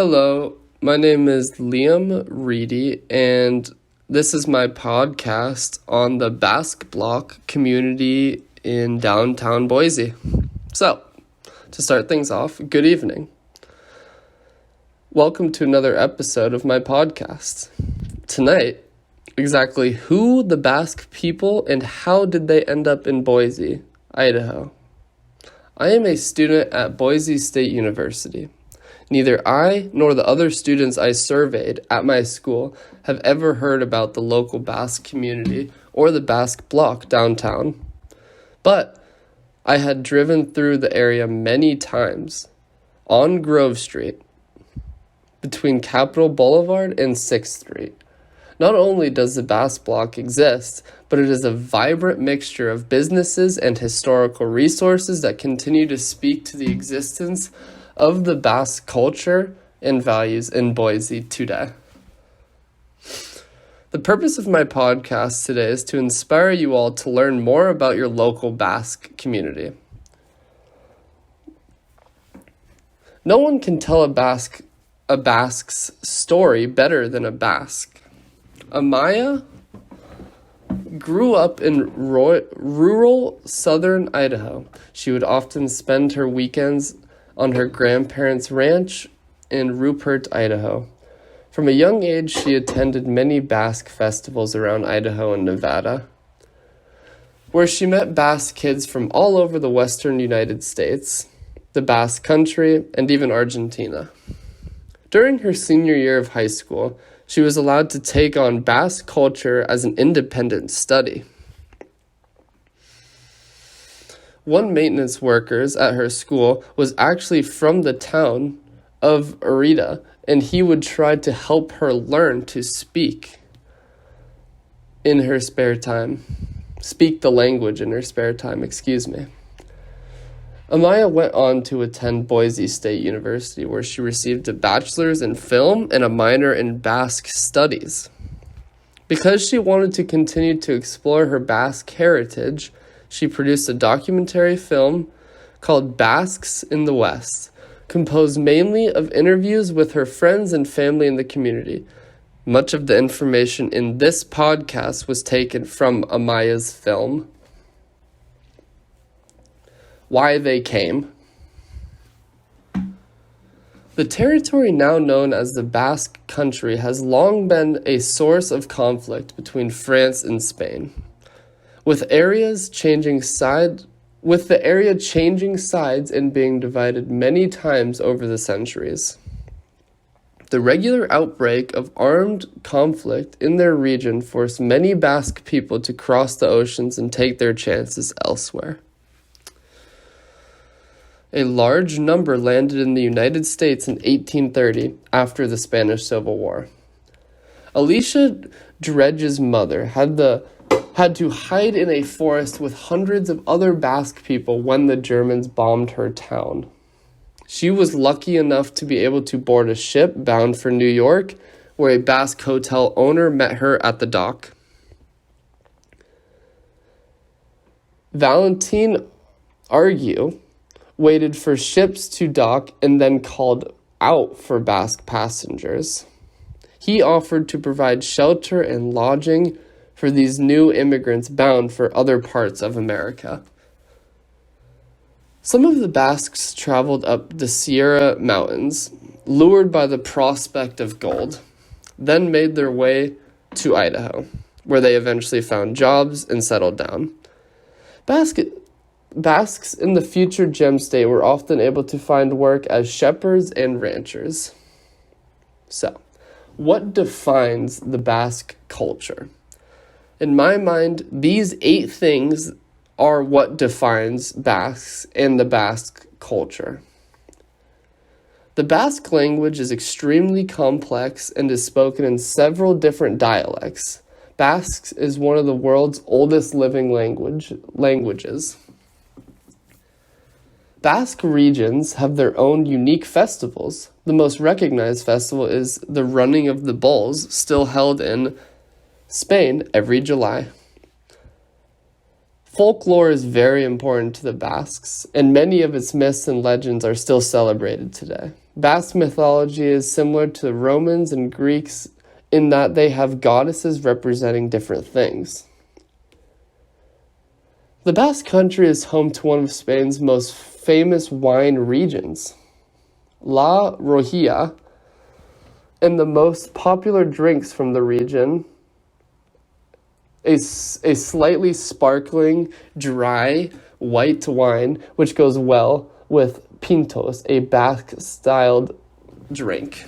Hello, my name is Liam Reedy, and this is my podcast on the Basque Block community in downtown Boise. So, to start things off, good evening. Welcome to another episode of my podcast. Tonight, exactly who the Basque people and how did they end up in Boise, Idaho? I am a student at Boise State University. Neither I nor the other students I surveyed at my school have ever heard about the local Basque community or the Basque Block downtown. But I had driven through the area many times on Grove Street between Capitol Boulevard and 6th Street. Not only does the Basque Block exist, but it is a vibrant mixture of businesses and historical resources that continue to speak to the existence of the Basque culture and values in Boise today. The purpose of my podcast today is to inspire you all to learn more about your local Basque community. No one can tell a Basque's story better than a Basque. Amaya grew up in rural southern Idaho. She would often spend her weekends on her grandparents' ranch in Rupert, Idaho. From a young age, she attended many Basque festivals around Idaho and Nevada, where she met Basque kids from all over the western United States, the Basque country, and even Argentina. During her senior year of high school, she was allowed to take on Basque culture as an independent study. One maintenance worker at her school was actually from the town of Arita, and he would try to help her learn to speak in her spare time. Speak the language in her spare time, Amaya went on to attend Boise State University, where she received a bachelor's in film and a minor in Basque studies. Because she wanted to continue to explore her Basque heritage, she produced a documentary film called Basques in the West, composed mainly of interviews with her friends and family in the community. Much of the information in this podcast was taken from Amaya's film. Why they came. The territory now known as the Basque Country has long been a source of conflict between France and Spain, with the area changing sides and being divided many times over the centuries. The regular outbreak of armed conflict in their region forced many Basque people to cross the oceans and take their chances elsewhere. A large number landed in the United States in 1830 after the Spanish Civil War. Alicia Dredge's mother had to hide in a forest with hundreds of other Basque people when the Germans bombed her town. She was lucky enough to be able to board a ship bound for New York, where a Basque hotel owner met her at the dock. Valentin Argue waited for ships to dock and then called out for Basque passengers. He offered to provide shelter and lodging for these new immigrants bound for other parts of America. Some of the Basques traveled up the Sierra Mountains, lured by the prospect of gold, then made their way to Idaho, where they eventually found jobs and settled down. Basques in the future Gem State were often able to find work as shepherds and ranchers. So, what defines the Basque culture? In my mind, these 8 things are what defines Basques and the Basque culture. The Basque language is extremely complex and is spoken in several different dialects. Basque is one of the world's oldest living languages. Basque regions have their own unique festivals. The most recognized festival is the Running of the Bulls, still held in Spain every July. Folklore is very important to the Basques, and many of its myths and legends are still celebrated today. Basque mythology is similar to Romans and Greeks in that they have goddesses representing different things. The Basque Country is home to one of Spain's most famous wine regions, La Rioja, and the most popular drinks from the region, a slightly sparkling, dry, white wine, which goes well with pintos, a Basque-styled drink.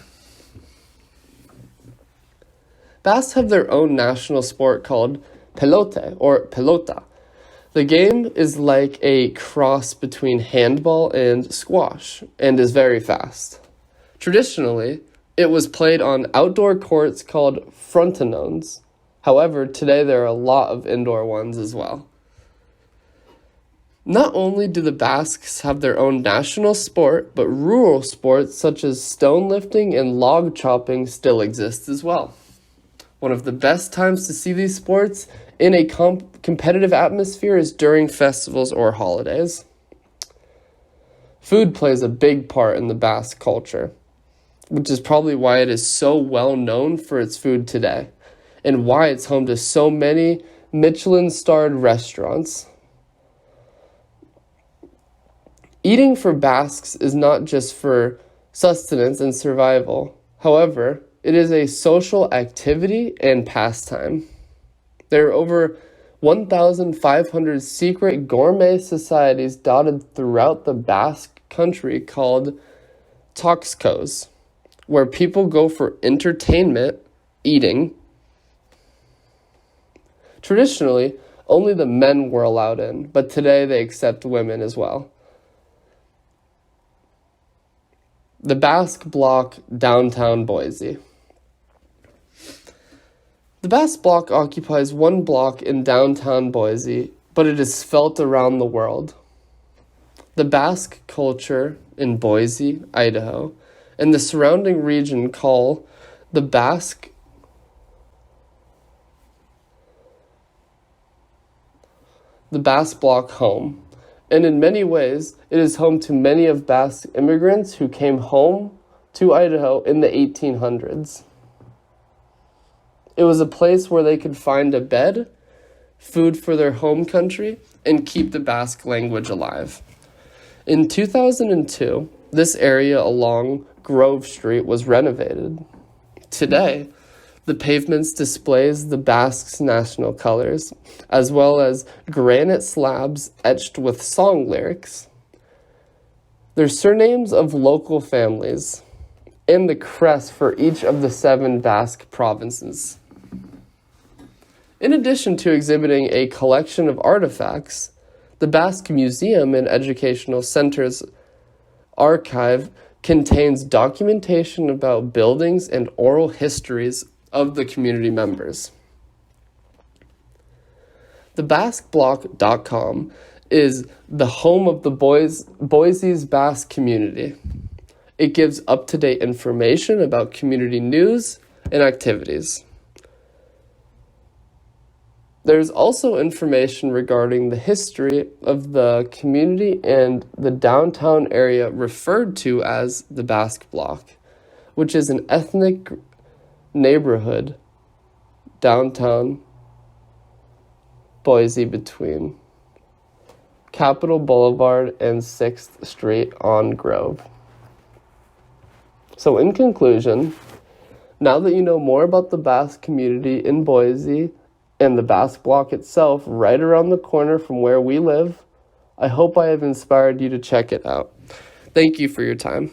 Basques have their own national sport called pelote, or pelota. The game is like a cross between handball and squash, and is very fast. Traditionally, it was played on outdoor courts called frontenones. However, today there are a lot of indoor ones as well. Not only do the Basques have their own national sport, but rural sports such as stone lifting and log chopping still exist as well. One of the best times to see these sports in a competitive atmosphere is during festivals or holidays. Food plays a big part in the Basque culture, which is probably why it is so well known for its food today, and why it's home to so many Michelin-starred restaurants. Eating for Basques is not just for sustenance and survival. However, it is a social activity and pastime. There are over 1,500 secret gourmet societies dotted throughout the Basque country called Toxcos, where people go for entertainment, eating. Traditionally, only the men were allowed in, but today they accept women as well. The Basque Block, downtown Boise. The Basque Block occupies one block in downtown Boise, but it is felt around the world. The Basque culture in Boise, Idaho, and the surrounding region call the Basque Block home. And in many ways, it is home to many of Basque immigrants who came home to Idaho in the 1800s. It was a place where they could find a bed, food for their home country, and keep the Basque language alive. In 2002, this area along Grove Street was renovated. Today, the pavements displays the Basques' national colors, as well as granite slabs etched with song lyrics, their surnames of local families, and the crest for each of the 7 Basque provinces. In addition to exhibiting a collection of artifacts, the Basque Museum and Educational Center's archive contains documentation about buildings and oral histories of the community members. The BasqueBlock.com is the home of the Boise's Basque community. It gives up-to-date information about community news and activities. There's also information regarding the history of the community and the downtown area referred to as the Basque Block, which is an ethnic neighborhood downtown Boise between Capitol Boulevard and 6th Street on Grove. So in conclusion, now that you know more about the Basque community in Boise and the Basque Block itself right around the corner from where we live, I hope I have inspired you to check it out. Thank you for your time.